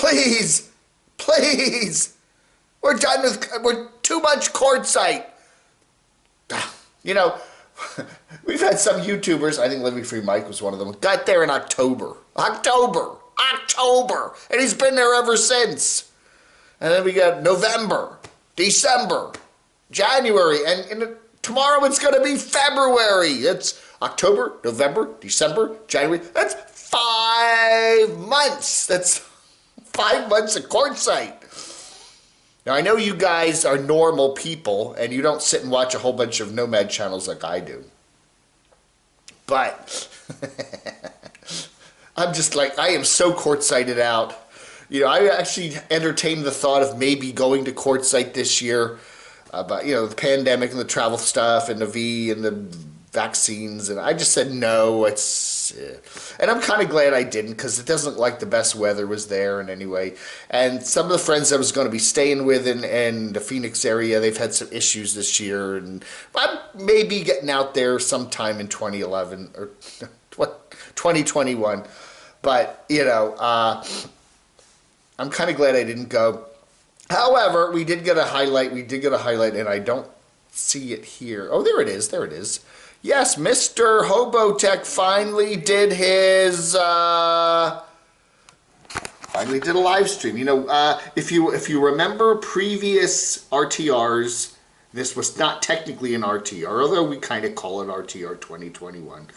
please, please. We're done with, we're too much Quartzsite. You know, we've had some YouTubers, I think Living Free Mike was one of them, got there in October, and he's been there ever since. And then we got November, December, January, and tomorrow it's going to be February. It's October, November, December, January. That's 5 months. That's 5 months of Quartzsite. Now, I know you guys are normal people, and you don't sit and watch a whole bunch of Nomad channels like I do. But I'm just like, I am so Quartzited out. You know, I actually entertained the thought of maybe going to Quartzsite this year. But, you know, the pandemic and the travel stuff and the V and the vaccines. And I just said, no, and I'm kind of glad I didn't, because it doesn't look like the best weather was there in any way. And some of the friends I was going to be staying with in the Phoenix area, they've had some issues this year. And I'm maybe getting out there sometime in 2011 or 2021. But, you know, I'm kind of glad I didn't go. However, we did get a highlight, and I don't see it here. Oh, there it is, Yes, Mr. Hobotech finally did his, finally did a live stream. You know, if you remember previous RTRs, this was not technically an RTR, although we kind of call it RTR 2021.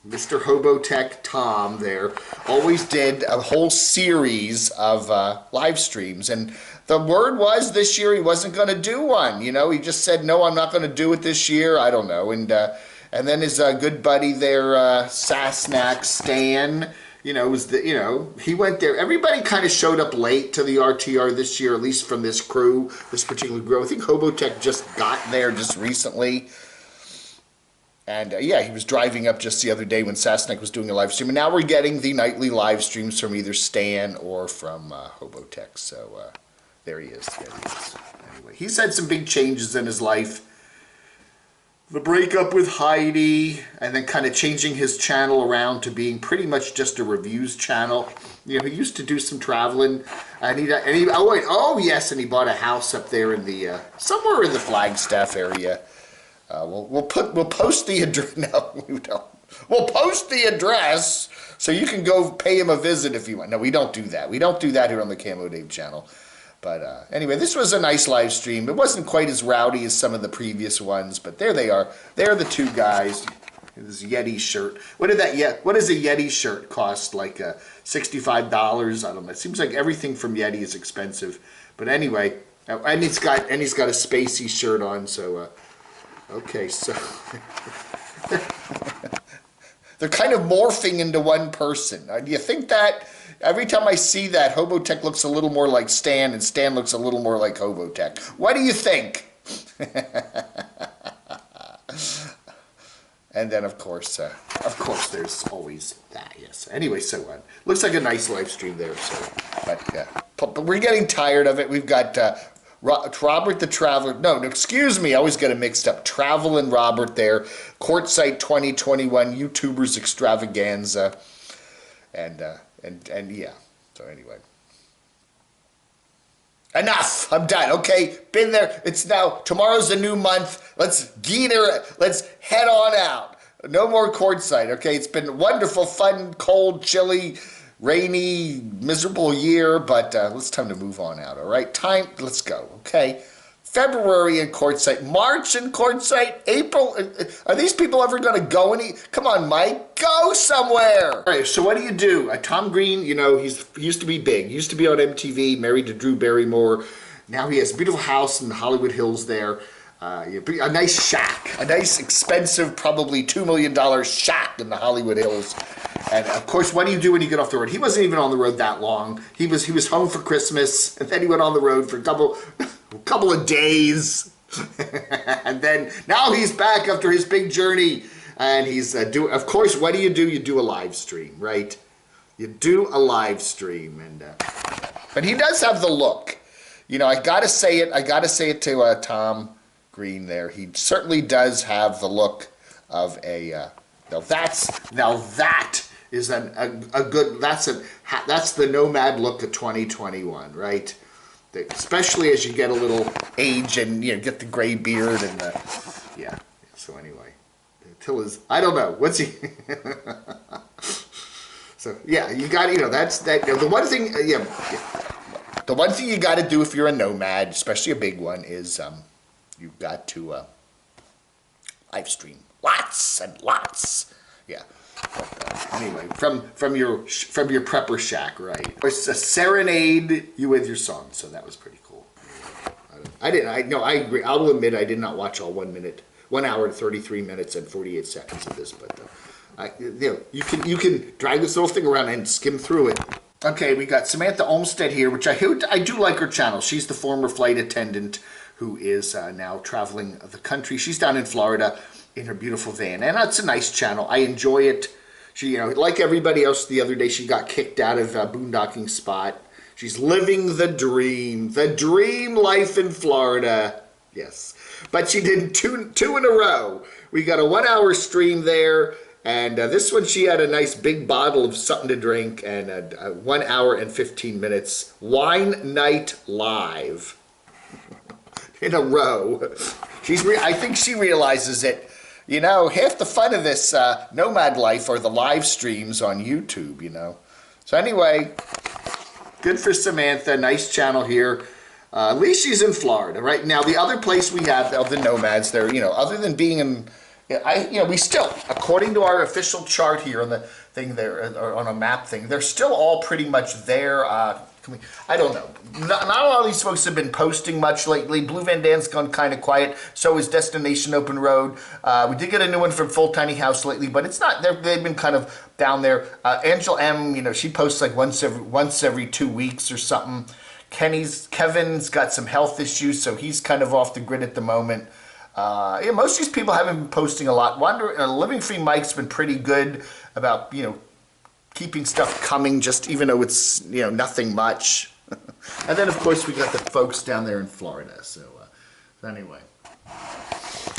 Mr. Hobotech Tom there always did a whole series of live streams, and the word was this year he wasn't going to do one. You know, he just said, no, I'm not going to do it this year. I don't know. And then his good buddy there, Sasnak Stan, you know, he went there. Everybody kind of showed up late to the RTR this year, at least from this crew, this particular crew. I think Hobotech just got there just recently. And yeah, he was driving up just the other day when Sasnak was doing a live stream. And now we're getting the nightly live streams from either Stan or from Hobotech. So there he is. Anyway, he's had some big changes in his life. The breakup with Heidi, and then kind of changing his channel around to being pretty much just a reviews channel. You know, he used to do some traveling, and he and he bought a house up there in the somewhere in the Flagstaff area. We'll post the address. No, we don't. We'll post the address so you can go pay him a visit if you want. No, we don't do that. We don't do that here on the Camodave channel. But anyway, this was a nice live stream. It wasn't quite as rowdy as some of the previous ones, but there they are. They're the two guys. This Yeti shirt. What does a Yeti shirt cost? Like $65? I don't know. It seems like everything from Yeti is expensive. But anyway, and he's got a spacey shirt on. So okay, so they're kind of morphing into one person. Do you think that? Every time I see that, Hobotech looks a little more like Stan, and Stan looks a little more like Hobotech. What do you think? And then, of course, there's always that. Yes. Anyway, so looks like a nice live stream there. So, but we're getting tired of it. We've got Robert the Traveler. No, excuse me. I always get it mixed up. Travel and Robert there. Quartzsite 2021 YouTubers Extravaganza, and yeah, so anyway. Enough! I'm done, okay? Been there. It's now, tomorrow's a new month. Let's head on out. No more Quartzsite, okay? It's been wonderful, fun, cold, chilly, rainy, miserable year, but it's time to move on out, all right? Let's go, okay? February in Quartzsite, March in Quartzsite, April. Are these people ever going to go come on, Mike, go somewhere. All right, so what do? Tom Green, you know, he used to be big. He used to be on MTV, married to Drew Barrymore. Now he has a beautiful house in the Hollywood Hills there. A nice shack, a nice expensive, probably $2 million shack in the Hollywood Hills. And of course, what do you do when you get off the road? He wasn't even on the road that long. He was home for Christmas, and then he went on the road for a couple of days. And then now he's back after his big journey, and he's of course, what do? You do a live stream, right? You do a live stream, and but he does have the look. You know, I gotta say it to Tom Green there. He certainly does have the look of a now that is a good, that's the nomad look of 2021, right? Especially as you get a little age and, you know, get the gray beard and the, yeah. So anyway, Attila's, I don't know, what's he? So yeah, you got, you know, that's that. The one thing, the one thing you got to do if you're a nomad, especially a big one, is you've got to live stream lots and lots. Yeah. But, anyway, from your prepper shack, right? It's a serenade you with your song, so that was pretty cool. I agree. I'll admit I did not watch all 1 hour and 33 minutes and 48 seconds of this, but you know, you can drag this little thing around and skim through it. Okay, we got Samantha Olmstead here, which I do like her channel. She's the former flight attendant who is now traveling the country. She's down in Florida in her beautiful van, and that's a nice channel. I enjoy it. She, you know, like everybody else the other day, she got kicked out of boondocking spot. She's living the dream life in Florida. Yes, but she did two in a row. We got a 1 hour stream there, and this one she had a nice big bottle of something to drink, and 1 hour and 15 minutes wine night live in a row. I think she realizes it. You know, half the fun of this nomad life are the live streams on YouTube, you know. So anyway, good for Samantha. Nice channel here. At least she's in Florida, right? Now, the other place we have of the nomads there, you know, other than being in, we still, according to our official chart here on the thing there, or on a map thing, they're still all pretty much there. I don't know. Not all these folks have been posting much lately. Blue Van Dan's gone kind of quiet. So is Destination Open Road. We did get a new one from Full Tiny House lately, but it's not. They've been kind of down there. Angel M, you know, she posts like once every 2 weeks or something. Kevin's got some health issues, so he's kind of off the grid at the moment. Yeah, most of these people haven't been posting a lot. Living Free Mike's been pretty good about, you know, keeping stuff coming, just even though it's, you know, nothing much. And then, of course, we got the folks down there in Florida. So, anyway.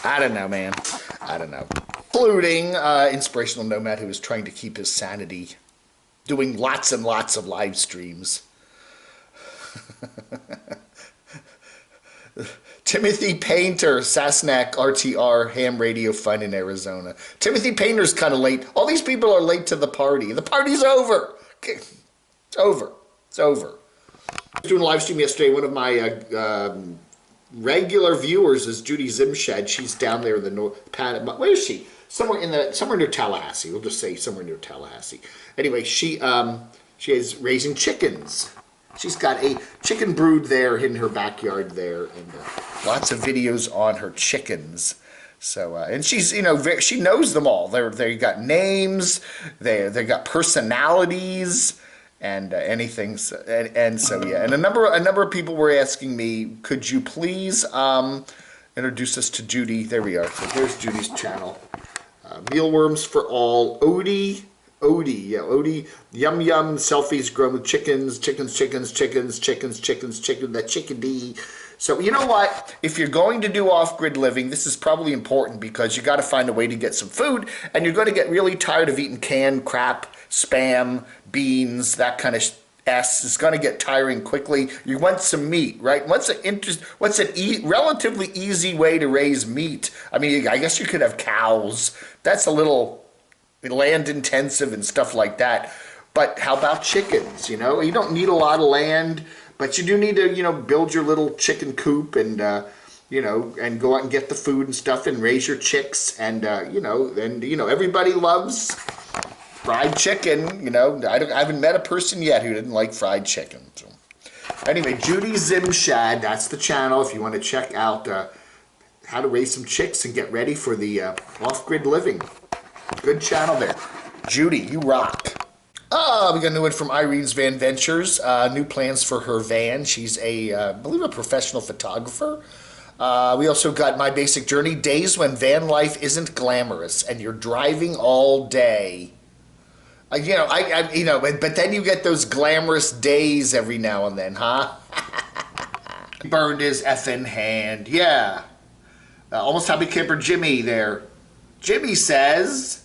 I don't know, man. I don't know. Including Inspirational Nomad, who is trying to keep his sanity, doing lots and lots of live streams. Timothy Painter, Sasnak RTR, Ham Radio Fun in Arizona. Timothy Painter's kind of late. All these people are late to the party. The party's over. It's over. It's over. I was doing a live stream yesterday. One of my regular viewers is Judy Zimshad. She's down there in the north. Where is she? Somewhere near Tallahassee. We'll just say somewhere near Tallahassee. Anyway, she is raising chickens. She's got a chicken brood there in her backyard there, and lots of videos on her chickens. So, and she's, you know, she knows them all. They got names, they got personalities, and anything. And so, yeah. And a number of people were asking me, could you please introduce us to Judy? There we are. So there's Judy's channel. Mealworms for All. Odie, Yum Yum, selfies grown with chickens, that chickadee. So you know what? If you're going to do off-grid living, this is probably important because you got to find a way to get some food, and you're going to get really tired of eating canned crap, spam, beans, that kind of It's going to get tiring quickly. You want some meat, right? What's an relatively easy way to raise meat? I mean, I guess you could have cows. That's a little land intensive and stuff like that. But how about chickens? You know, you don't need a lot of land, but you do need to, you know, build your little chicken coop and, you know, and go out and get the food and stuff and raise your chicks. And, you know, everybody loves fried chicken. You know, I haven't met a person yet who didn't like fried chicken. So anyway, Judy Zimshad, that's the channel if you want to check out how to raise some chicks and get ready for the off-grid living. Good channel there. Judy, you rock. We got a new one from Irene's Van Ventures. New plans for her van. She's I believe a professional photographer. We also got My Basic Journey. Days when van life isn't glamorous and you're driving all day. You know, but then you get those glamorous days every now and then, huh? Burned his effing hand. Yeah. Almost Happy Camper Jimmy there. Jimmy says,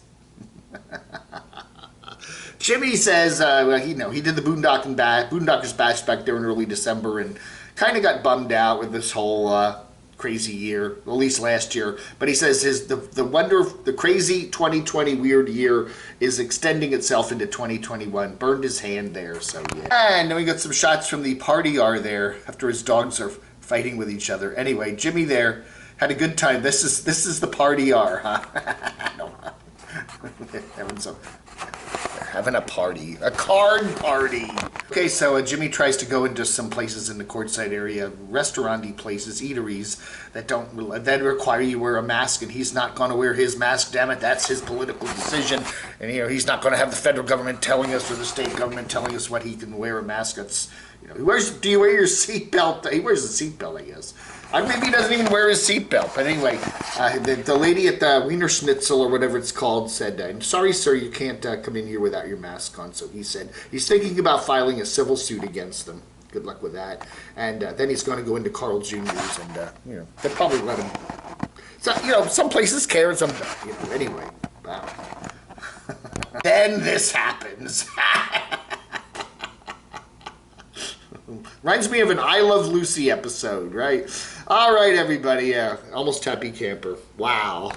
Jimmy says, he did the Boondockers Bash back there in early December and kind of got bummed out with this whole crazy year, at least last year. But he says the crazy 2020 weird year is extending itself into 2021. Burned his hand there, so yeah. And then we got some shots from the party R there after his dogs are fighting with each other. Anyway, Jimmy there had a good time. This is the party R, huh? Having a party, a card party. Okay, so Jimmy tries to go into some places in the Quartzsite area, restaurant-y places, eateries that require you wear a mask, and he's not going to wear his mask. Damn it, that's his political decision, and he's not going to have the federal government telling us or the state government telling us what he can wear a mask. That's do you wear your seatbelt? He wears a seatbelt, I guess. Maybe he doesn't even wear his seatbelt. But anyway, the lady at the Wiener Schnitzel or whatever it's called said, sorry, sir, you can't come in here without your mask on. So he said he's thinking about filing a civil suit against them. Good luck with that. And then he's going to go into Carl Jr.'s and, they'll probably let him. So, some places care and some don't. Anyway, wow. Then this happens. Reminds me of an I Love Lucy episode, right? All right, everybody. Yeah, almost happy camper. Wow.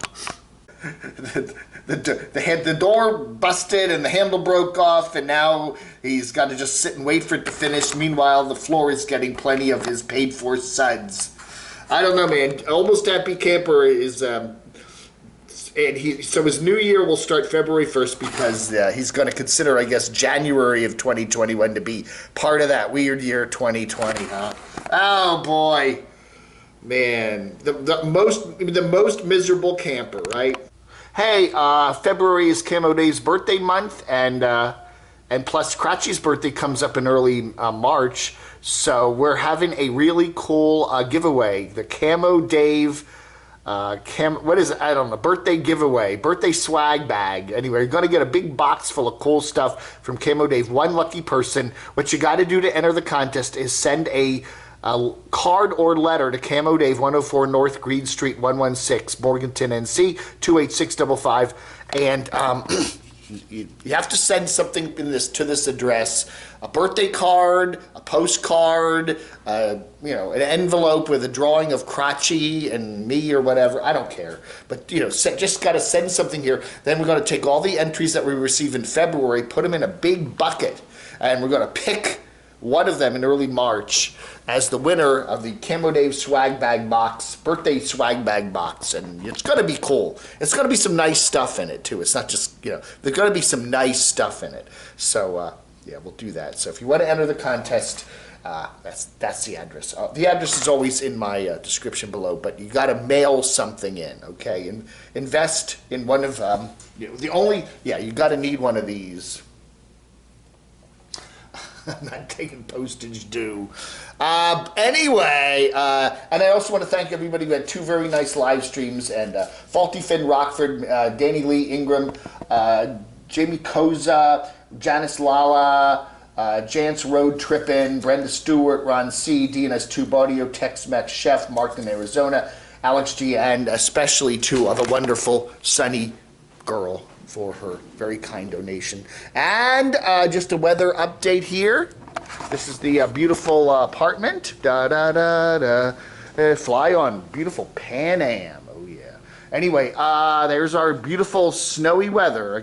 The door busted and the handle broke off, and now he's got to just sit and wait for it to finish. Meanwhile, the floor is getting plenty of his paid-for suds. I don't know, man. Almost happy camper is... So his new year will start February 1st because he's going to consider, I guess, January of 2021 to be part of that weird year 2020, huh? Oh, boy. Man. The most miserable camper, right? Hey, February is Camo Dave's birthday month, and plus Cratchy's birthday comes up in early March, so we're having a really cool giveaway. The Camo Dave... what is it? I don't know. Birthday giveaway, birthday swag bag. Anyway, you're going to get a big box full of cool stuff from Camo Dave. One lucky person. What you got to do to enter the contest is send a card or letter to Camo Dave, 104 North Greene Street, 116, Morganton, NC, 28655. And you have to send something to this address: a birthday card, a postcard, an envelope with a drawing of Crotchy and me or whatever. I don't care, but just got to send something here. Then we're going to take all the entries that we receive in February, put them in a big bucket, and we're going to pick one of them in early March as the winner of the Camo Dave swag bag box, birthday swag bag box. And it's going to be cool. It's going to be some nice stuff in it, too. It's not just, there's going to be some nice stuff in it. So, yeah, we'll do that. So if you want to enter the contest, that's the address. The address is always in my description below, but you got to mail something in, okay? And invest in one of, you got to need one of these. I'm not taking postage due. Anyway, and I also want to thank everybody who had two very nice live streams, and Faulty Finn Rockford, Danny Lee Ingram, Jamie Koza, Janice Lala, Jance Road Trippin, Brenda Stewart, Ron C, DNS2 Baudio, Tex-Mex Chef, Mark in Arizona, Alex G, and especially to the wonderful Sunny Girl for her very kind donation. And just a weather update here. This is the beautiful apartment. Fly on beautiful Pan Am. Oh yeah. At there's our beautiful snowy weather.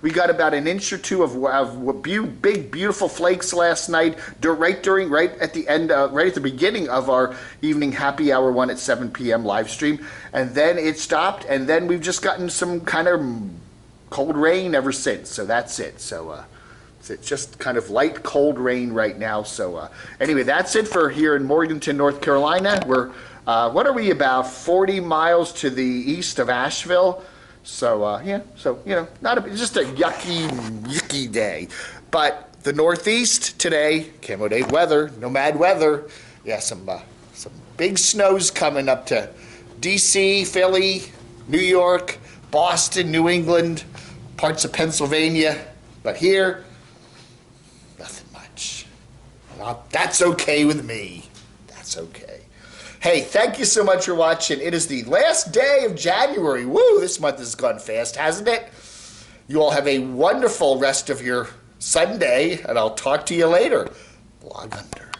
We got about an inch or two of big, beautiful flakes last night, right at the beginning of our evening happy hour one at 7 p.m. live stream. And then it stopped, and then we've just gotten some kind of cold rain ever since. So that's it. So it's just kind of light, cold rain right now. So anyway, that's it for here in Morganton, North Carolina. We're what are we, about 40 miles to the east of Asheville? So just a yucky day. But the Northeast today, Camo Dave weather, nomad weather. Yeah, some big snows coming up to DC, Philly, New York, Boston, New England, parts of Pennsylvania. But here, nothing much. That's okay with me. That's okay. Hey, thank you so much for watching. It is the last day of January. Woo, this month has gone fast, hasn't it? You all have a wonderful rest of your Sunday, and I'll talk to you later. Blog Hunter.